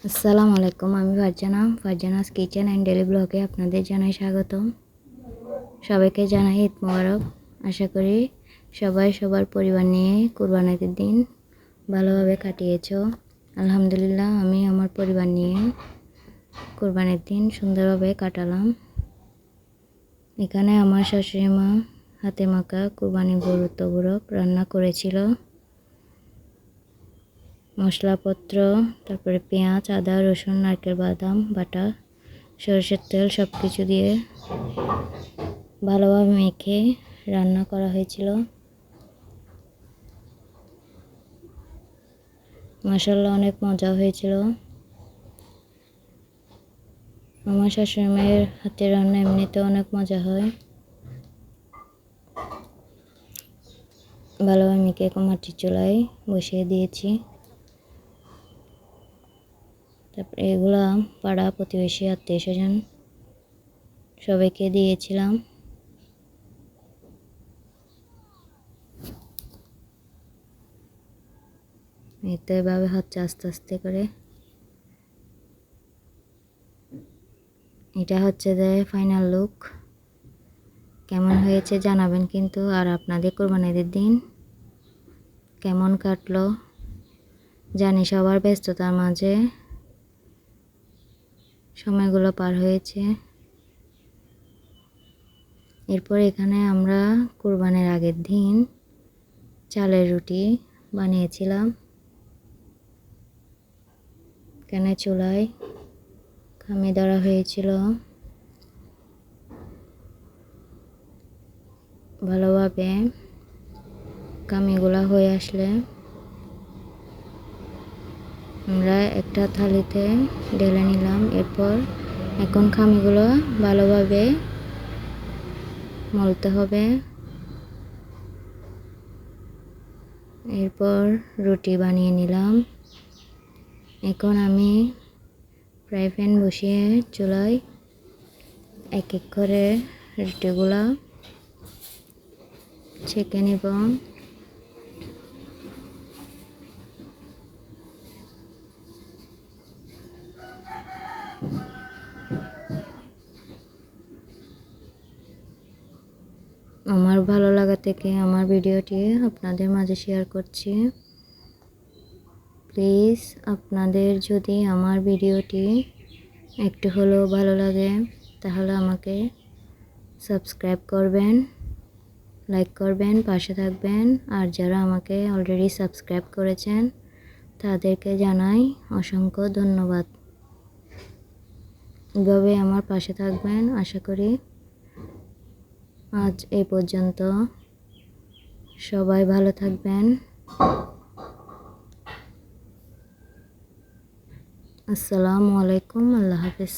আসসালামু আলাইকুম। আমি ফারজানাস কিচেন অ্যান্ড ডেলি ব্লগে আপনাদের জানাই স্বাগতম। সবাইকে জানাই ঈদ মোবারক। আশা করি সবাই সবার পরিবার নিয়ে কুরবানির দিন ভালোভাবে কাটিয়েছো। আলহামদুলিল্লাহ, আমি আমার পরিবার নিয়ে কুরবানির দিন সুন্দরভাবে কাটালাম। এখানে আমার শাশুড়ি মা হাতে মাখা কুরবানির গরুর তবরক রান্না করেছিল। মশলাপত্র, তারপরে পেঁয়াজ, আদা, রসুন, নারকেল বাদাম বাটা, সরষের তেল সব কিছু দিয়ে ভালোভাবে মেখে রান্না করা হয়েছিল। মাশাআল্লাহ, অনেক মজা হয়েছিল। আমার শাশুড়ি মায়ের হাতের রান্না এমনিতে অনেক মজা হয়। ভালোভাবে মেখে মাটির চুলায় বসিয়ে দিয়েছি। তারপরে এগুলা পাড়া প্রতিবেশী আত্মীয় স্বজন সবাইকে দিয়েছিলাম। তো এভাবে হচ্ছে আস্তে আস্তে করে। এটা হচ্ছে যে ফাইনাল লুক। কেমন হয়েছে জানাবেন কিন্তু। আর আপনাদের কোরবানির দিন কেমন কাটলো জানি সবার ব্যস্ততার মাঝে সময়গুলো পার হয়েছে। এরপর এখানে আমরা কোরবানির আগের দিন চালের রুটি বানিয়েছিলাম। এখানে চুলায় খামি ধরা হয়েছিল। ভালোভাবে খামিগুলা হয়ে আসলে আমরা একটা থালিতে ঢেলে নিলাম। এরপর এখন খামিগুলো ভালোভাবে মলতে হবে। এরপর রুটি বানিয়ে নিলাম। এখন আমি ফ্রাই প্যান বসিয়ে চুলায় এক এক করে রুটিগুলা ছেঁকে নিব। আমার ভালো লাগা থেকে আমার ভিডিওটি আপনাদের মাঝে শেয়ার করছি। প্লিজ আপনাদের যদি আমার ভিডিওটি একটু হলেও ভালো লাগে তাহলে আমাকে সাবস্ক্রাইব করবেন, লাইক করবেন, পাশে থাকবেন। আর যারা আমাকে অলরেডি সাবস্ক্রাইব করেছেন তাদেরকে জানাই অসংখ্য ধন্যবাদ। এভাবে আমার পাশে থাকবেন আশা করি। আজ এই পর্যন্ত। সবাই ভালো থাকবেন। আসসালামু আলাইকুম। আল্লাহ হাফেজ।